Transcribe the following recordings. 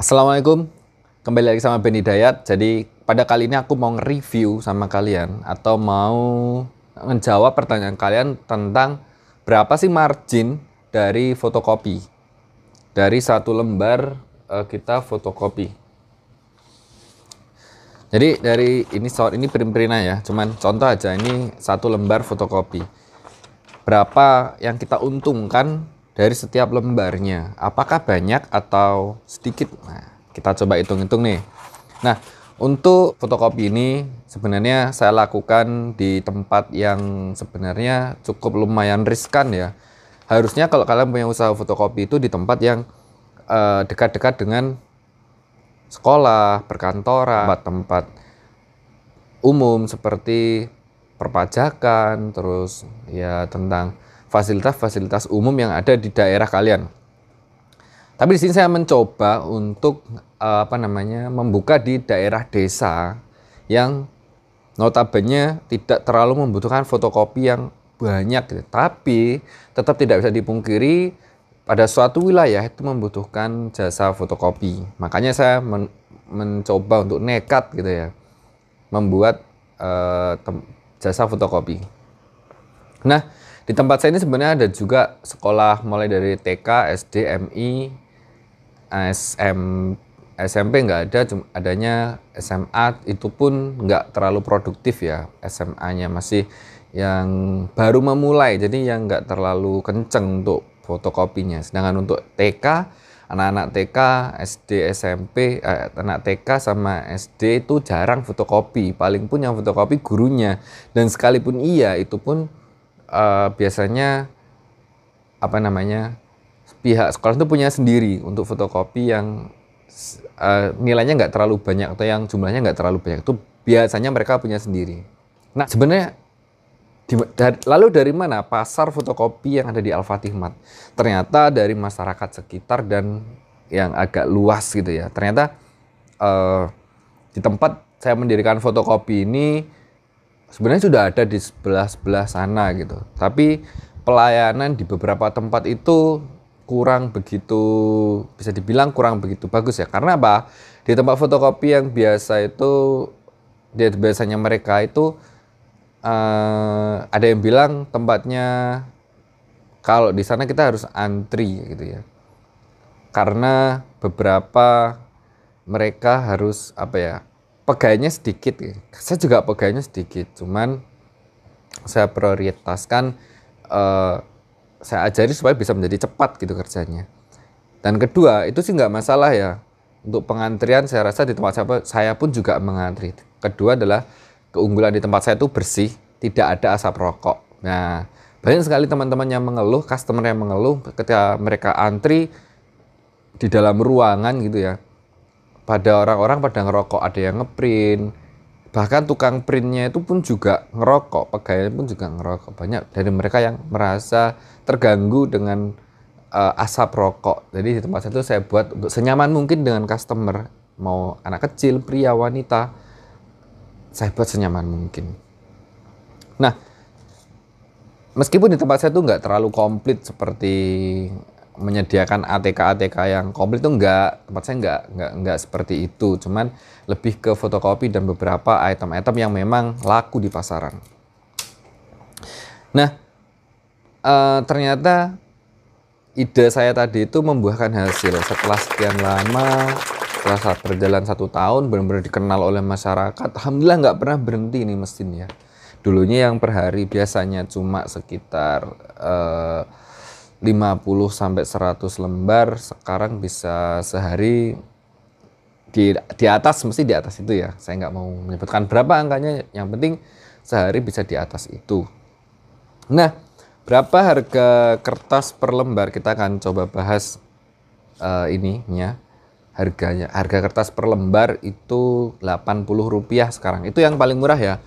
Assalamualaikum, kembali lagi sama Ben Hidayat. Jadi pada kali ini aku mau nge-review sama kalian atau mau menjawab pertanyaan kalian tentang berapa sih margin dari fotokopi. Dari satu lembar kita fotokopi. Jadi dari ini print-printan ya, cuman contoh aja, ini satu lembar fotokopi. Berapa yang kita untungkan dari setiap lembarnya? Apakah banyak atau sedikit? Nah, kita coba hitung-hitung nih. Nah, untuk fotokopi ini sebenarnya saya lakukan di tempat yang sebenarnya cukup lumayan riskan ya. Harusnya kalau kalian punya usaha fotokopi itu di tempat yang dekat-dekat dengan sekolah, perkantoran, tempat-tempat umum seperti perpajakan, terus ya tentang fasilitas-fasilitas umum yang ada di daerah kalian. Tapi di sini saya mencoba untuk membuka di daerah desa yang notabene tidak terlalu membutuhkan fotokopi yang banyak gitu. Tapi tetap tidak bisa dipungkiri pada suatu wilayah itu membutuhkan jasa fotokopi. Makanya saya mencoba untuk nekat gitu ya, membuat jasa fotokopi. Nah, di tempat saya ini sebenarnya ada juga sekolah mulai dari TK, SD, MI, SMP nggak ada, cuma adanya SMA, itu pun nggak terlalu produktif ya. SMA-nya masih yang baru memulai, jadi yang nggak terlalu kenceng untuk fotokopinya. Sedangkan untuk TK, anak-anak TK, SD, SMP, anak TK sama SD itu jarang fotokopi. Paling pun yang fotokopi gurunya. Dan sekalipun iya, itu pun biasanya pihak sekolah itu punya sendiri untuk fotokopi yang nilainya nggak terlalu banyak atau yang jumlahnya nggak terlalu banyak. Itu biasanya mereka punya sendiri. Nah, sebenarnya lalu dari mana pasar fotokopi yang ada di Al-Fatihmat? Ternyata dari masyarakat sekitar dan yang agak luas gitu ya. Ternyata di tempat saya mendirikan fotokopi ini sebenarnya sudah ada di sebelah sana gitu. Tapi pelayanan di beberapa tempat itu kurang begitu, bisa dibilang kurang begitu bagus ya. Karena apa? Di tempat fotokopi yang biasa itu, biasanya mereka itu ada yang bilang tempatnya kalau di sana kita harus antri gitu ya. Karena beberapa mereka harus pegawainya sedikit ya. Saya juga pegawainya sedikit, cuman saya prioritaskan saya ajari supaya bisa menjadi cepat gitu kerjanya. Dan kedua, itu sih nggak masalah ya. Untuk pengantrian saya rasa di tempat saya pun juga mengantri. Kedua adalah keunggulan di tempat saya itu bersih, tidak ada asap rokok. Nah, banyak sekali teman-teman yang mengeluh, customer yang mengeluh ketika mereka antri di dalam ruangan gitu ya. Pada orang-orang pada ngerokok, ada yang ngeprint, bahkan tukang printnya itu pun juga ngerokok, pegawainya pun juga ngerokok. Banyak dari mereka yang merasa terganggu dengan asap rokok. Jadi di tempat saya itu saya buat untuk senyaman mungkin dengan customer, mau anak kecil, pria, wanita, saya buat senyaman mungkin. Nah, meskipun di tempat saya itu nggak terlalu komplit seperti menyediakan ATK yang komplit, itu tempat saya nggak seperti itu, cuman lebih ke fotokopi dan beberapa item-item yang memang laku di pasaran. Nah, ternyata ide saya tadi itu membuahkan hasil. Setelah sekian lama, setelah saat berjalan 1 tahun, benar-benar dikenal oleh masyarakat. Alhamdulillah nggak pernah berhenti ini mesin ya. Dulunya yang per hari biasanya cuma sekitar 50-100 lembar, sekarang bisa sehari di atas, mesti di atas itu ya. Saya nggak mau menyebutkan berapa angkanya, yang penting sehari bisa di atas itu. Nah, berapa harga kertas per lembar? Kita akan coba bahas harganya. Harga kertas per lembar itu Rp80 sekarang. Itu yang paling murah ya.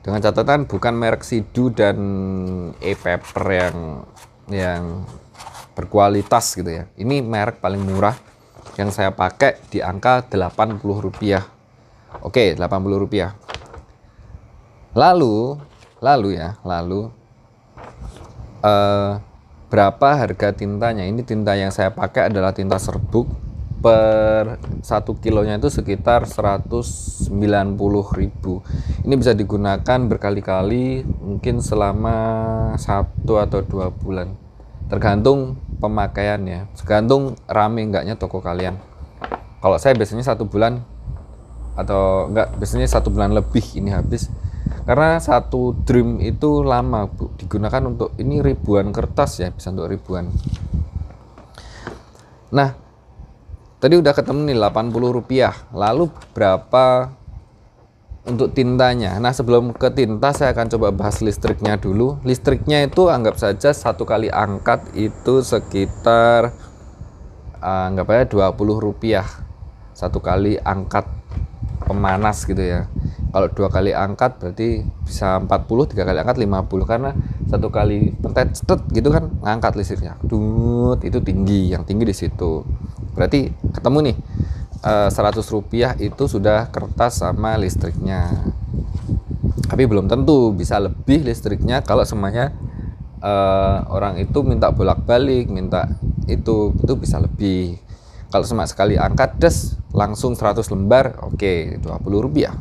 Dengan catatan bukan merek Sidu dan e-paper yang berkualitas gitu ya. Ini merek paling murah yang saya pakai di angka Rp80. Oke, Rp80. Lalu berapa harga tintanya? Ini tinta yang saya pakai adalah tinta serbuk per 1 kilonya itu sekitar 190.000. Ini bisa digunakan berkali-kali, mungkin selama 1 atau 2 bulan, tergantung pemakaiannya, tergantung rame enggaknya toko kalian. Kalau saya biasanya 1 bulan, atau enggak, biasanya 1 bulan lebih ini habis, karena satu dream itu lama Bu, digunakan untuk ini ribuan kertas ya, bisa untuk ribuan. Nah, tadi udah ketemu nih 80 rupiah. Lalu berapa untuk tintanya? Nah, sebelum ke tinta saya akan coba bahas listriknya dulu. Listriknya itu anggap saja 1 kali angkat itu sekitar anggap aja 20 rupiah. 1 kali angkat pemanas gitu ya. Kalau 2 kali angkat berarti bisa 40, 3 kali angkat 50, karena 1 kali pentet gitu kan ngangkat listriknya. Dut, itu tinggi, yang tinggi di situ. Berarti ketemu nih 100 rupiah itu sudah kertas sama listriknya. Tapi belum tentu, bisa lebih listriknya kalau semuanya orang itu minta bolak-balik, minta itu bisa lebih. Kalau cuma sekali angkat des langsung 100 lembar, oke, 20 rupiah.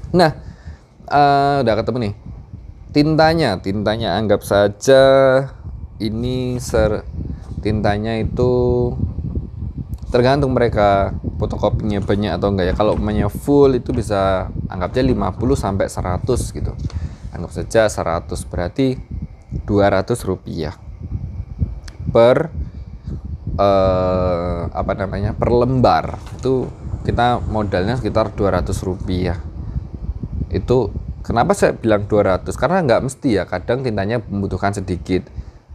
Nah, udah ketemu nih. Tintanya anggap saja ini tintanya itu tergantung mereka fotokopinya banyak atau enggak ya. Kalau namanya full itu bisa anggapnya 50 sampai 100 gitu. Anggap saja 100 berarti 200 rupiah per per lembar. Itu kita modalnya sekitar 200 rupiah. Itu kenapa saya bilang 200? Karena nggak mesti ya, kadang tintanya membutuhkan sedikit.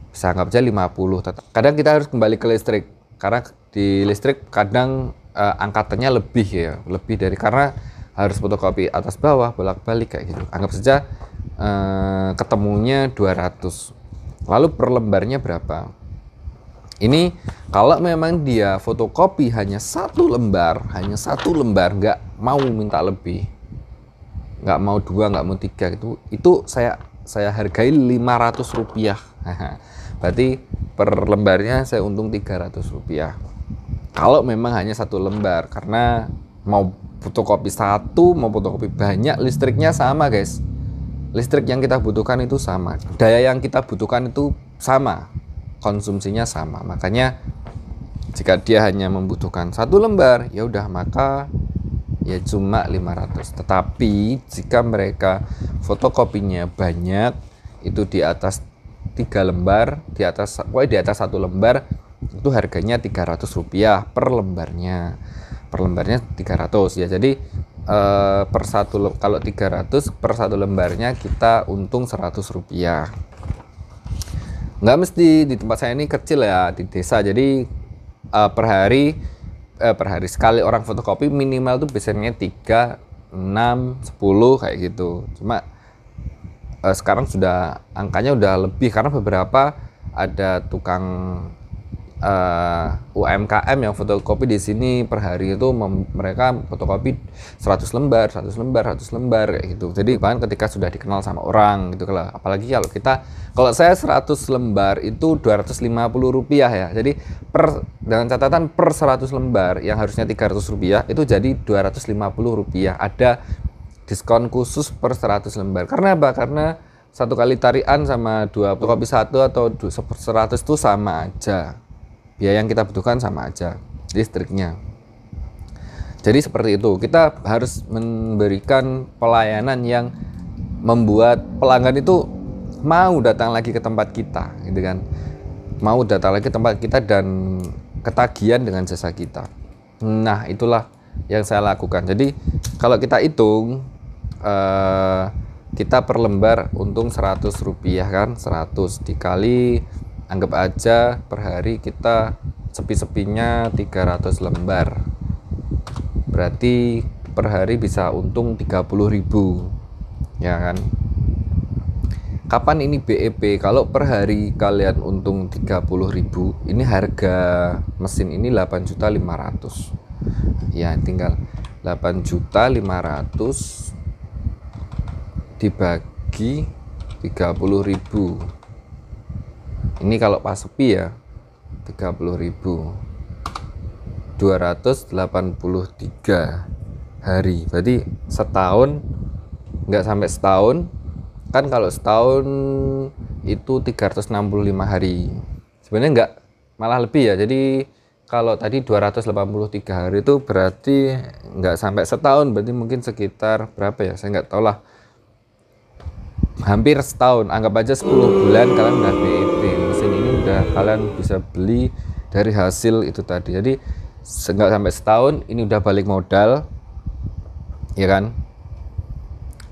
Bisa anggap aja 50. Kadang kita harus kembali ke listrik, karena di listrik kadang angkatannya lebih ya, lebih dari, karena harus fotokopi atas bawah bolak-balik kayak gitu. Anggap saja ketemunya 200. Lalu per lembarnya berapa? Ini kalau memang dia fotokopi hanya satu lembar, nggak mau minta lebih, nggak mau 2, nggak mau 3 gitu, itu saya hargai 500 rupiah. Berarti per lembarnya saya untung 300 rupiah. Kalau memang hanya 1 lembar, karena mau fotokopi 1, mau fotokopi banyak, listriknya sama guys. Listrik yang kita butuhkan itu sama, daya yang kita butuhkan itu sama, konsumsinya sama. Makanya jika dia hanya membutuhkan 1 lembar, ya udah, maka ya cuma 500. Tetapi jika mereka fotokopinya banyak, itu di atas 3 lembar, di atas 1 lembar, itu harganya 300 rupiah per lembarnya. Per lembarnya 300 ya. Jadi kalau 300 per 1 lembarnya kita untung 100 rupiah. Nggak mesti, di tempat saya ini kecil ya, di desa. Jadi per hari sekali orang fotokopi minimal tuh biasanya 3, 6, 10 kayak gitu. Cuma sekarang sudah angkanya udah lebih, karena beberapa ada tukang UMKM yang fotokopi di sini per hari itu mereka fotokopi 100 lembar kayak gitu. Jadi bahkan ketika sudah dikenal sama orang gitu, apalagi kalau saya 100 lembar itu 250 rupiah ya. Jadi dengan catatan per 100 lembar yang harusnya 300 rupiah itu jadi 250 rupiah. Ada diskon khusus per 100 lembar. Karena apa? Karena 1 kali tarian sama 2 fotokopi 1 atau 100 itu sama aja. Biaya yang kita butuhkan sama aja, listriknya. Jadi seperti itu, kita harus memberikan pelayanan yang membuat pelanggan itu mau datang lagi ke tempat kita, gitu kan. Mau datang lagi ke tempat kita dan ketagihan dengan jasa kita. Nah, itulah yang saya lakukan. Jadi kalau kita hitung, kita per lembar untung 100 rupiah kan, 100 dikali, anggap aja per hari kita sepi-sepinya 300 lembar. Berarti per hari bisa untung 30.000. Ya kan? Kapan ini BEP? Kalau per hari kalian untung 30.000, ini harga mesin ini 8.500.000. Ya, tinggal 8.500.000 dibagi 30.000. Ini kalau pas sepi ya 30.000. 283 hari. Berarti setahun, nggak sampai setahun. Kan kalau setahun itu 365 hari. Sebenarnya nggak, malah lebih ya. Jadi kalau tadi 283 hari itu berarti nggak sampai setahun. Berarti mungkin sekitar berapa ya? Saya nggak tahu lah. Hampir setahun. Anggap aja 10 bulan kalian udah BEP. Mesin ini udah kalian bisa beli dari hasil itu tadi. Jadi nggak sampai setahun ini udah balik modal, ya kan?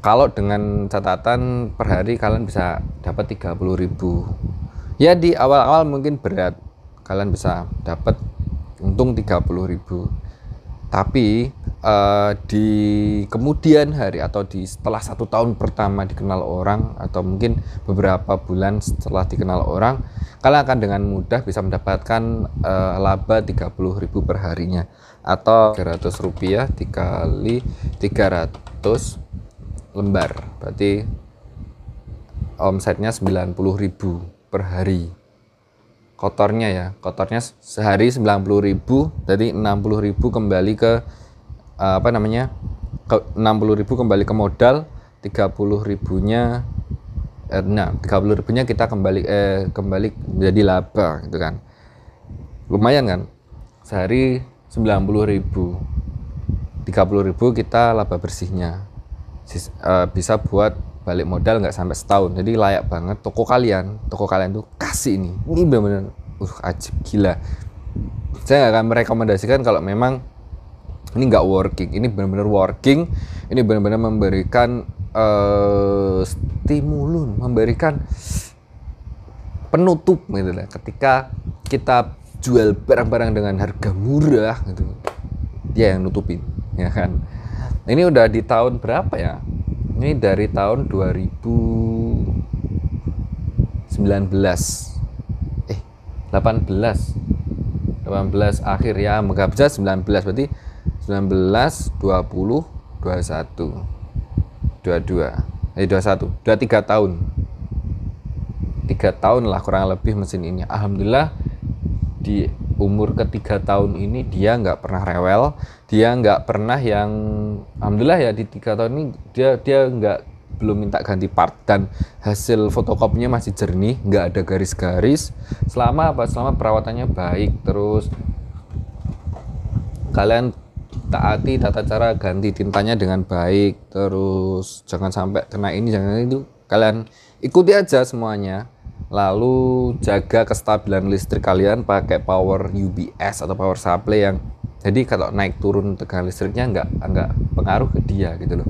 Kalau dengan catatan per hari kalian bisa dapat 30.000. Ya di awal-awal mungkin berat, kalian bisa dapat untung 30.000. Tapi di kemudian hari atau di setelah 1 tahun pertama dikenal orang, atau mungkin beberapa bulan setelah dikenal orang, kalian akan dengan mudah bisa mendapatkan laba 30.000 per harinya, atau 300 rupiah dikali 300 lembar, berarti omsetnya 90.000 per hari. Kotornya ya, kotornya sehari 90.000, jadi 60.000 kembali ke 60.000 kembali ke modal, 30.000-nya 30.000-nya kita kembali menjadi laba gitu kan. Lumayan kan? Sehari 90.000, 30.000 kita laba bersihnya. Bisa buat balik modal nggak sampai setahun. Jadi layak banget toko kalian tuh kasih ini benar-benar ajib gila. Saya nggak akan merekomendasikan kalau memang ini nggak working. Ini benar-benar working, ini benar-benar memberikan stimulus, memberikan penutup gitu lah. Ketika kita jual barang-barang dengan harga murah gitu, dia yang nutupin, ya kan. Ini udah di tahun berapa ya? Ini dari tahun 18 akhir ya, menganggap 19, berarti 19, 20, 21, 22, 21, udah 3 tahun. 3 tahun lah kurang lebih mesin ini. Alhamdulillah di umur ketiga tahun ini dia nggak pernah rewel, dia nggak pernah yang, alhamdulillah ya di 3 tahun ini dia nggak, belum minta ganti part, dan hasil fotokopinya masih jernih, nggak ada garis-garis. Selama perawatannya baik, terus kalian taati tata cara ganti tintanya dengan baik, terus jangan sampai kena ini, jangan itu, kalian ikuti aja semuanya. Lalu jaga kestabilan listrik kalian pakai power UPS atau power supply yang jadi kalau naik turun tegangan listriknya nggak pengaruh ke dia gitu loh.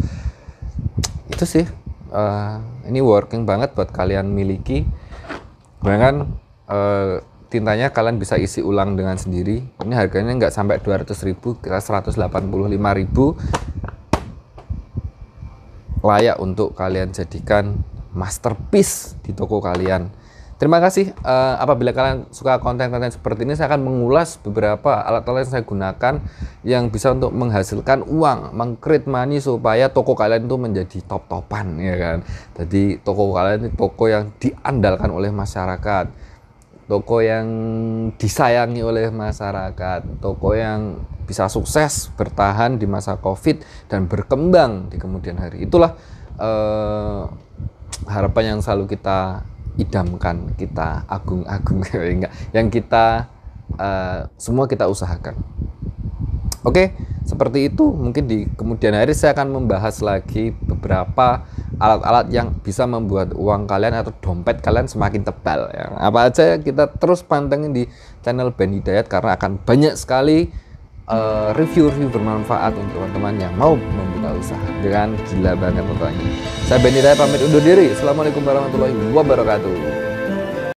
Itu sih ini working banget buat kalian miliki. Bahkan tintanya kalian bisa isi ulang dengan sendiri. Ini harganya nggak sampai 200.000, kira 185.000. Layak untuk kalian jadikan masterpiece di toko kalian. Terima kasih. Apabila kalian suka konten-konten seperti ini, saya akan mengulas beberapa alat-alat yang saya gunakan yang bisa untuk menghasilkan uang, meng-create money supaya toko kalian itu menjadi top-topan, ya kan. Jadi toko kalian itu toko yang diandalkan oleh masyarakat, toko yang disayangi oleh masyarakat, toko yang bisa sukses bertahan di masa COVID dan berkembang di kemudian hari. Itulah harapan yang selalu kita idamkan, kita agung-agung yang kita semua kita usahakan. Oke, seperti itu. Mungkin di kemudian hari saya akan membahas lagi beberapa alat-alat yang bisa membuat uang kalian atau dompet kalian semakin tebal ya. Apa aja kita terus pantengin di channel Ben Hidayat, karena akan banyak sekali review-review bermanfaat untuk teman-teman yang mau membuka usaha dengan gila banget pokoknya. Saya Ben Hidayat pamit undur diri. Assalamualaikum warahmatullahi wabarakatuh.